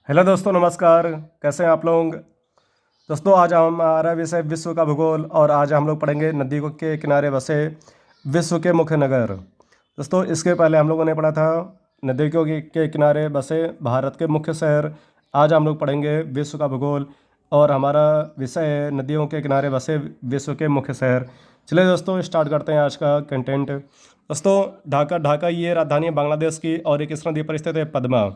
Hello दोस्तों, नमस्कार। कैसे हैं आप लोग? दोस्तों, आज हमारा विषय विश्व का भूगोल और आज हम लोग पढ़ेंगे नदी के किनारे बसे विश्व के मुख्य नगर। दोस्तों, इसके पहले हम लोगों ने पढ़ा था नदियों के किनारे बसे भारत के मुख्य शहर। आज हम लोग पढ़ेंगे विश्व का भूगोल और हमारा विषय है नदियों के किनारे बसे विश्व के मुख्य शहर। चलिए दोस्तों, स्टार्ट करते हैं आज का कंटेंट। दोस्तों, ढाका ढाका ये राजधानी है बांग्लादेश की और एक इस नदी पर स्थित है पद्मा।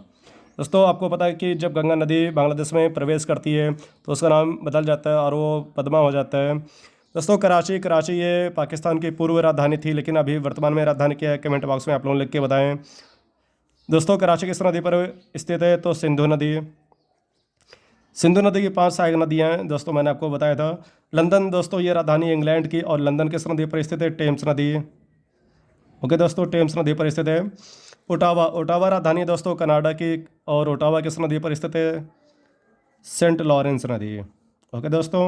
दोस्तों, आपको पता है कि जब गंगा नदी बांग्लादेश में प्रवेश करती है तो उसका नाम बदल जाता है और वो पद्मा हो जाता है। दोस्तों, कराची कराची ये पाकिस्तान की पूर्व राजधानी थी, लेकिन अभी वर्तमान में राजधानी क्या है कमेंट बॉक्स में आप लोग लिख के बताएं। दोस्तों, कराची किस नदी पर स्थित है? तो सिंधु नदी। सिंधु नदी की 5 सहायक नदियाँ हैं। दोस्तों, मैंने आपको बताया था। लंदन, दोस्तों ये राजधानी इंग्लैंड की और लंदन किस नदी पर स्थित है? टेम्स नदी। ओके दोस्तों, टेम्स नदी पर स्थित है। ओटावा ओटावा राजधानी दोस्तों कनाडा की और ओटावा किस नदी पर स्थित है? सेंट लॉरेंस नदी। ओके दोस्तों,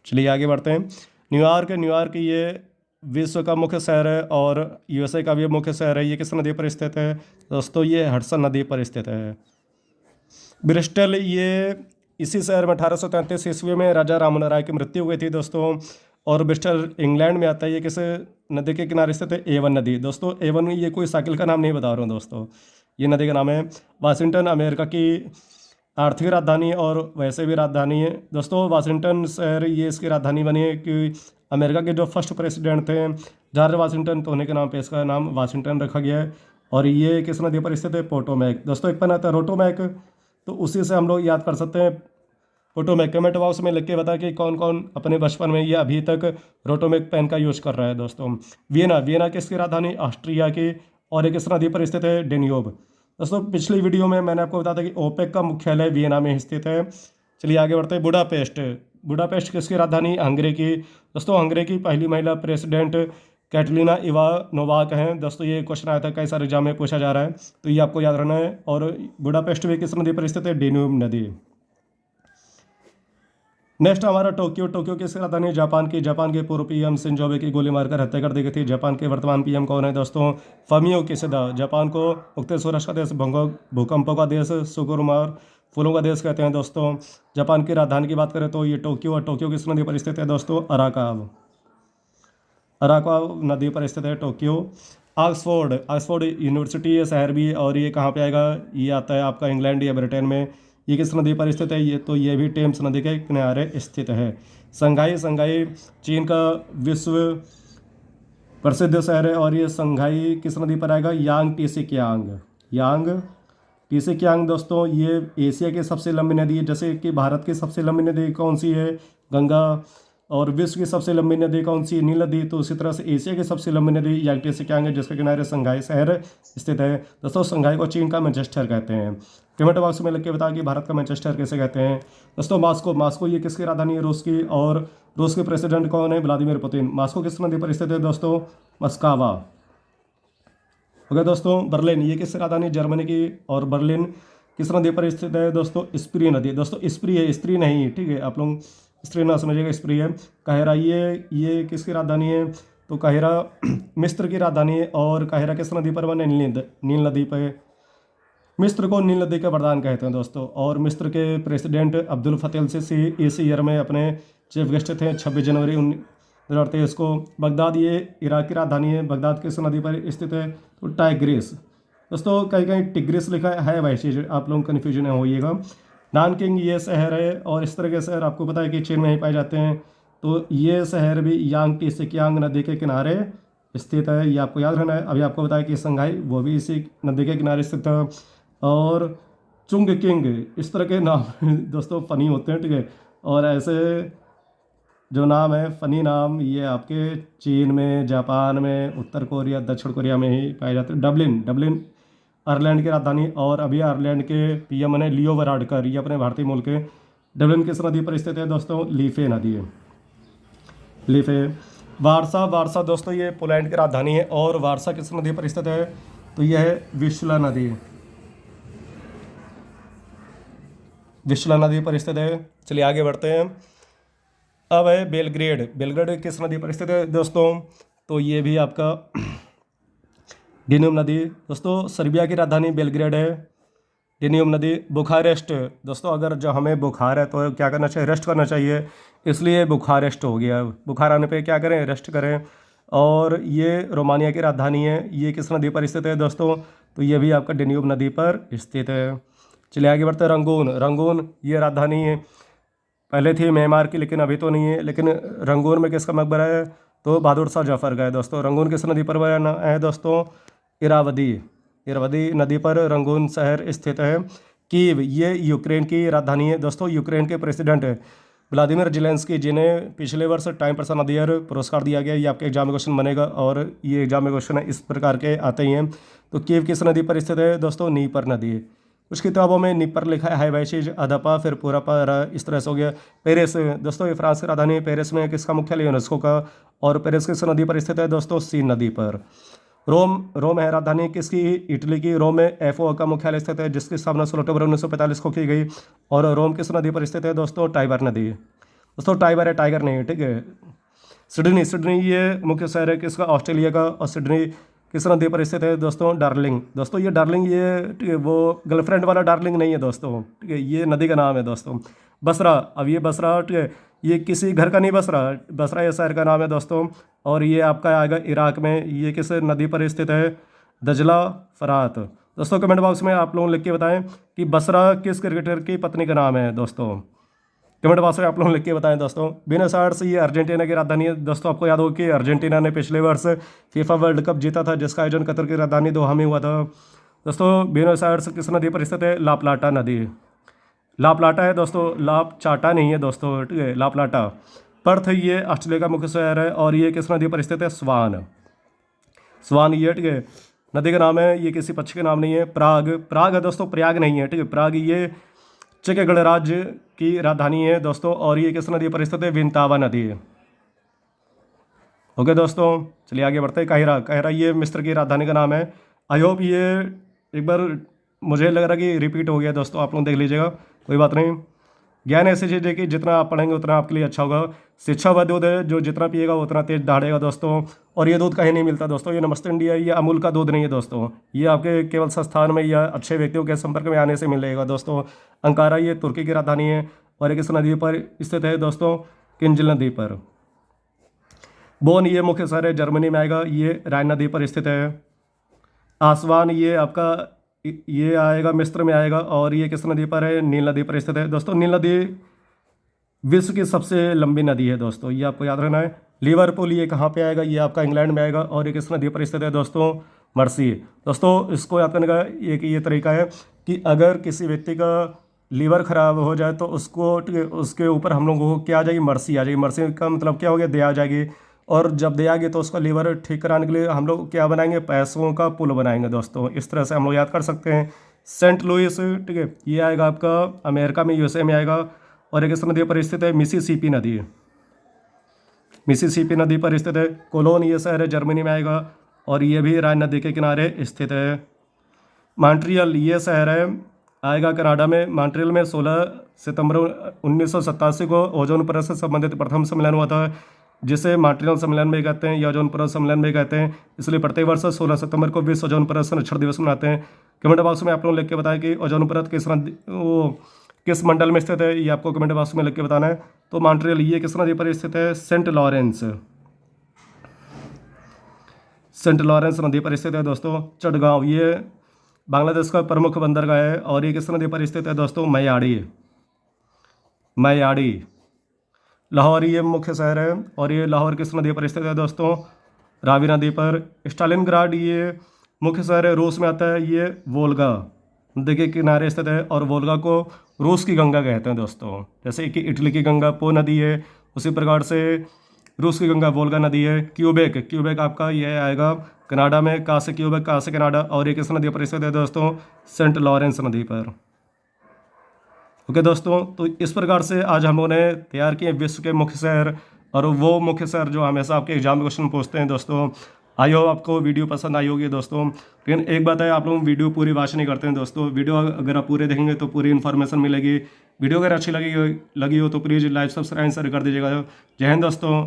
चलिए आगे बढ़ते हैं। न्यूयॉर्क न्यूयॉर्क ये विश्व का मुख्य शहर है और यूएसए का भी मुख्य शहर है। ये किस नदी पर स्थित है? दोस्तों ये हडसन नदी पर स्थित है। ब्रिस्टल ये इसी शहर में 1833 ईस्वी में राजा राममोहन राय की मृत्यु हुई थी दोस्तों। और ब्रिस्टल इंग्लैंड में आता है। ये किस नदी के किनारे स्थित है? एवन नदी। दोस्तों एवन ये कोई साइकिल का नाम नहीं बता रहा हूँ दोस्तों, ये नदी का नाम है। वाशिंगटन अमेरिका की आर्थिक राजधानी और वैसे भी राजधानी है। दोस्तों वाशिंगटन शहर ये इसकी राजधानी बनी है कि अमेरिका के जो फर्स्ट प्रेसिडेंट थे जॉर्ज वाशिंगटन, तो उन्हीं के नाम पे इसका नाम वाशिंगटन रखा गया है। और ये किस नदी पर स्थित है? पोटोमैक। दोस्तों एक पन आता है रोटोमैक, तो उसी से हम लोग याद कर सकते हैं रोटोमैक। कमेंट बॉक्स में लिख के बता कि कौन कौन अपने बचपन में या अभी तक रोटोमैक पेन का यूज़ कर रहा है। दोस्तों वियना वियना किसकी राजधानी? ऑस्ट्रिया की और एक किस नदी पर स्थित है? डेन्यूब। दोस्तों पिछली वीडियो में मैंने आपको बताया था कि ओपेक का मुख्यालय वियना में स्थित है। चलिए आगे बढ़ते हैं। बुडापेस्ट बुडापेस्ट किसकी राजधानी? हंगरी की। दोस्तों हंगरी की पहली महिला प्रेसिडेंट कैटलीना इवानोवाक हैं। दोस्तों ये क्वेश्चन आया था, कई सारे एग्जाम में पूछा जा रहा है, तो ये आपको याद रहना है। और बुडापेस्ट भी किस नदी पर स्थित है? डेन्यूब नदी। नेक्स्ट हमारा टोक्यो टोक्यो किस राजधानी? जापान की। जापान के पूर्व पीएम शिंजो आबे की गोली मारकर हत्या कर दी गई थी। जापान के वर्तमान पीएम कौन है दोस्तों? फमियो किशिदा। जापान को उगते सूरज का देश, भूकंपों का देश, सुकुमार फूलों का देश कहते हैं दोस्तों। जापान की राजधानी की बात करें तो ये टोक्यो, और टोक्यो किस नदी पर स्थित है दोस्तों? अराकाव अराकाव नदी पर स्थित है टोक्यो। ऑक्सफोर्ड ऑक्सफोर्ड यूनिवर्सिटी ये शहर भी है और ये कहाँ पे आएगा? ये आता है आपका इंग्लैंड या ब्रिटेन में। ये किस नदी पर स्थित है? ये भी टेम्स नदी के किनारे स्थित है। संघाई संघाई चीन का विश्व प्रसिद्ध शहर है और ये संघाई किस नदी पर आएगा? यांग टीसी कियांग यांग टीसी कियांग। दोस्तों ये एशिया की सबसे लंबी नदी है। जैसे कि भारत की सबसे लंबी नदी कौन सी है? गंगा। और विश्व की सबसे लंबी नदी कौन सी? नील नदी। तो उसी तरह से एशिया की सबसे लंबी नदी यांग से क्या है, जिसके किनारे संघाई शहर स्थित है। दोस्तों संघाई को चीन का मैनचेस्टर कहते हैं। कमेंट बॉक्स में लिख के बता कि भारत का मैनचेस्टर कैसे कहते हैं। दोस्तों मास्को मास्को ये किसकी राजधानी है? रूस की। और रूस के प्रेसिडेंट कौन है? Vladimir Putin. मास्को किस नदी पर स्थित है दोस्तों? मस्कावा। ओके दोस्तों, बर्लिन ये किस राजधानी? जर्मनी की। और बर्लिन किस नदी पर स्थित है दोस्तों? स्प्री नदी। दोस्तों स्प्री है, स्त्री नहीं, ठीक है, आप लोग स्त्री ना समझिएगा, स्प्री है। काहिरा ये किसकी राजधानी है? तो काहिरा मिस्र की राजधानी है। और काहिरा किस नदी पर बने? नील नदी पर। मिस्र को नील नदी का वरदान कहते हैं दोस्तों। और मिस्र के प्रेसिडेंट अब्दुल फतेह सीसी इस ईयर में अपने चीफ गेस्ट थे 26 जनवरी 2023 को। बगदाद ये इराक की राजधानी है। बगदाद किस नदी पर स्थित है? तो टाइग्रिस। दोस्तों कहीं कहीं टिग्रिस लिखा है वही चीज़, आप लोग कन्फ्यूजन है होइएगा। नानकिंग ये शहर है और इस तरह के शहर आपको पता है कि चीन में ही पाए जाते हैं। तो ये शहर भी यांग टी सिकियांग नदी के किनारे स्थित है, ये आपको याद रहना है। अभी आपको बताया कि संघाई वो भी इसी नदी के किनारे स्थित है। और चुंग किंग इस तरह के नाम दोस्तों फनी होते हैं, ठीक है। और ऐसे जो नाम है फनी नाम, ये आपके चीन में, जापान में, उत्तर कोरिया, दक्षिण कोरिया में ही पाए जाते हैं। डबलिन डबलिन आयरलैंड की राजधानी। और अभी आयरलैंड के पीएम ने लियो वराडकर, ये अपने भारतीय मूल के। डबलिन किस नदी पर स्थित है दोस्तों? लीफे नदी है, लीफे। वारसा वारसा दोस्तों ये पोलैंड की राजधानी है। और वारसा किस नदी पर स्थित है? तो यह है विश्ला नदी, विश्ला नदी पर स्थित है। चलिए आगे बढ़ते हैं। अब है बेलग्रेड बेलग्रेड किस नदी पर स्थित है दोस्तों? तो ये भी आपका डेन्यूब नदी। दोस्तों सर्बिया की राजधानी बेलग्रेड है। डेन्यूब नदी। बुखारेस्ट, दोस्तों अगर जो हमें बुखार है तो क्या करना चाहिए, रेस्ट करना चाहिए, इसलिए बुखारेस्ट हो गया। बुखार आने पे क्या करें, रेस्ट करें। और ये रोमानिया की राजधानी है। ये किस नदी पर स्थित है दोस्तों, तो ये भी आपका डेन्यूब नदी पर स्थित है। चलिए आगे बढ़ते हैं। रंगून, रंगून ये राजधानी है, पहले थी म्यांमार की लेकिन अभी तो नहीं है। लेकिन रंगून में किसका मकबरा है, तो बहादुर शाह जफर का है दोस्तों। रंगून किस नदी पर बना है दोस्तों, इरावदी, इरावदी नदी पर रंगून शहर स्थित है। कीव ये यूक्रेन की राजधानी है दोस्तों। यूक्रेन के प्रेसिडेंट व्लादिमीर जेलेंस्की, जिन्हें पिछले वर्ष time person of the year पुरस्कार दिया गया। ये आपके एग्जाम में क्वेश्चन बनेगा और ये एग्जाम में क्वेश्चन इस प्रकार के आते ही हैं। तो कीव किस नदी पर स्थित है दोस्तों, नीपर नदी। कुछ किताबों में नीपर लिखा है, हाइवैशिज, अधपा, फिर पूरापा, इस तरह से हो गया। पेरिस, दोस्तों ये फ्रांस की राजधानी है। पेरिस में किसका मुख्यालय, यूनेस्को का। और पेरिस किस नदी पर स्थित है दोस्तों, सीन नदी पर। रोम, रोम है राजधानी किसकी, इटली की। रोम में एफओ का मुख्यालय स्थित है, जिसकी स्थापना 16 अक्टूबर 1945 को की गई। और रोम किस नदी पर स्थित है दोस्तों, टाइबर नदी। दोस्तों टाइबर है, टाइगर नहीं है, ठीक है। सिडनी, सिडनी ये मुख्य शहर है किसका, ऑस्ट्रेलिया का। और सिडनी किस नदी पर स्थित है दोस्तों, डार्लिंग। दोस्तों ये डार्लिंग, ये ठीक है वो गर्लफ्रेंड वाला डार्लिंग नहीं है दोस्तों, ठीक है, ये नदी का नाम है दोस्तों। बसरा, अब ये बसरा ठीक है, ये किसी घर का नहीं, बसरा, बसरा ये शहर का नाम है दोस्तों। और ये आपका आएगा इराक में। ये किस नदी पर स्थित है, दजला, फरात। दोस्तों कमेंट बॉक्स में आप लोग लिख के बताएं कि बसरा किस क्रिकेटर की पत्नी का नाम है दोस्तों। कमेंट बॉक्स में आप लोग लिख के बताएं दोस्तों। ब्यूनस आयर्स ये अर्जेंटीना की राजधानी है दोस्तों। आपको याद होगा कि अर्जेंटीना ने पिछले वर्ष फीफा वर्ल्ड कप जीता था, जिसका आयोजन कतर की राजधानी दोहा में हुआ था दोस्तों। ब्यूनस आयर्स किस नदी पर स्थित है, ला प्लाटा नदी। ला प्लाटा है दोस्तों, ला चाटा नहीं है दोस्तों, ठीक है, ला प्लाटा। पर्थ ये ऑस्ट्रेलिया का मुख्य शहर है। और ये किस नदी पर स्थित है, स्वान, स्वान ये ठीक है नदी का नाम है, ये किसी पक्षी का नाम नहीं है। प्राग, प्राग है दोस्तों, प्रयाग नहीं है, ठीक है। प्राग ये चेक गणराज्य की राजधानी है दोस्तों। और ये किस नदी पर स्थित है, विंतावा नदी। ओके दोस्तों, चलिए आगे बढ़ते हैं। काहिरा, काहिरा ये मिस्र की राजधानी का नाम है। आई होप ये एक बार मुझे लग रहा है कि रिपीट हो गया दोस्तों, आप लोग देख लीजिएगा, कोई बात नहीं। ज्ञान ऐसी चीज़ है कि जितना आप पढ़ेंगे उतना आपके लिए अच्छा होगा। शिक्षा वह दूध है जो जितना पिएगा उतना तेज दहाड़ेगा दोस्तों। और ये दूध कहीं नहीं मिलता दोस्तों, ये नमस्ते इंडिया, ये अमूल का दूध नहीं है दोस्तों। ये आपके केवल संस्थान में या अच्छे व्यक्तियों के संपर्क में आने से मिलेगा दोस्तों। अंकारा ये तुर्की की राजधानी है। और ये किस नदी पर स्थित है दोस्तों, किंजल नदी पर। बोन ये मुख्य शहर है, जर्मनी में आएगा, ये राइन नदी पर स्थित है। आसवान ये आपका ये आएगा, मिस्र में आएगा। और ये किस नदी पर है, नील नदी पर स्थित है दोस्तों। नील नदी विश्व की सबसे लंबी नदी है दोस्तों, ये आपको याद रखना है। लिवरपूल ये कहाँ पे आएगा, ये आपका इंग्लैंड में आएगा। और ये किस नदी पर स्थित है दोस्तों, मर्सी। दोस्तों इसको याद करने का एक ये तरीका है कि अगर किसी व्यक्ति का लीवर खराब हो जाए तो उसको उसके ऊपर हम लोगों को क्या आ जाएगी, मर्सी आ जाएगी। मर्सी का मतलब क्या हो गया, दया आ जाएगी। और जब दया आ गई तो उसका लीवर ठीक कराने के लिए हम लोग क्या बनाएंगे, पैसों का पुल बनाएंगे दोस्तों। इस तरह से हम लोग याद कर सकते हैं। सेंट लुइस, ठीक है, ये आएगा आपका अमेरिका में, यूएसए में आएगा। और एक इस नदी पर स्थित है, मिसिसिपी नदी, मिसिसिपी नदी पर स्थित है। कोलोन ये शहर है, जर्मनी में आएगा। और ये भी राइन नदी के किनारे स्थित है। मॉन्ट्रियल ये शहर है, आएगा कनाडा में। मॉन्ट्रियल में 16 सितंबर 1987 को ओजोन परत से संबंधित प्रथम सम्मेलन हुआ था, जिसे मॉन्ट्रियल सम्मेलन भी कहते हैं या ओजोन परत सम्मेलन भी कहते हैं। इसलिए प्रत्येक वर्ष 16 सितंबर को विश्व ओजोन परत संरक्षण दिवस मनाते हैं। कमेंट बॉक्स में आप लोग लिख के बताएं कि ओजोन परत किस मंडल में स्थित है, ये आपको कमेंट बॉक्स में लिख के बताना है। तो मॉन्ट्रियल ये किस नदी पर स्थित है, सेंट लॉरेंस, सेंट लॉरेंस नदी पर स्थित है दोस्तों। चटगांव ये बांग्लादेश का प्रमुख बंदरगाह है। और ये किस नदी पर स्थित है दोस्तों, मैयाड़ी, मैयाड़ी। लाहौर ये मुख्य शहर है। और ये लाहौर किस नदी पर स्थित है दोस्तों, रावी नदी पर। स्टालिनग्राड ये मुख्य शहर है, रूस में आता है। ये वोल्गा नदी के किनारे स्थित है। और वोल्गा को रूस की गंगा कहते हैं दोस्तों। जैसे कि इटली की गंगा पो नदी है, उसी प्रकार से रूस की गंगा वोल्गा नदी है। क्यूबेक, क्यूबेक आपका ये आएगा कनाडा में। कहाँ से क्यूबेक, कहाँ से कनाडा। और ये किस नदी पर स्थित है दोस्तों, सेंट लॉरेंस नदी पर। ओके दोस्तों, तो इस प्रकार से आज हम लोगों ने तैयार किए विश्व के मुख्य शहर, और वो मुख्य शहर जो हमेशा आपके एग्जाम में क्वेश्चन पूछते हैं दोस्तों। आई होप आपको वीडियो पसंद आई होगी दोस्तों। लेकिन एक बात है, आप लोग वीडियो पूरी वॉच नहीं करते हैं दोस्तों। वीडियो अगर आप पूरे देखेंगे तो पूरी इन्फॉर्मेशन मिलेगी। वीडियो अगर अच्छी लगी हो तो प्लीज़ लाइक सब्सक्राइब कर दीजिएगा। जय हिंद दोस्तों।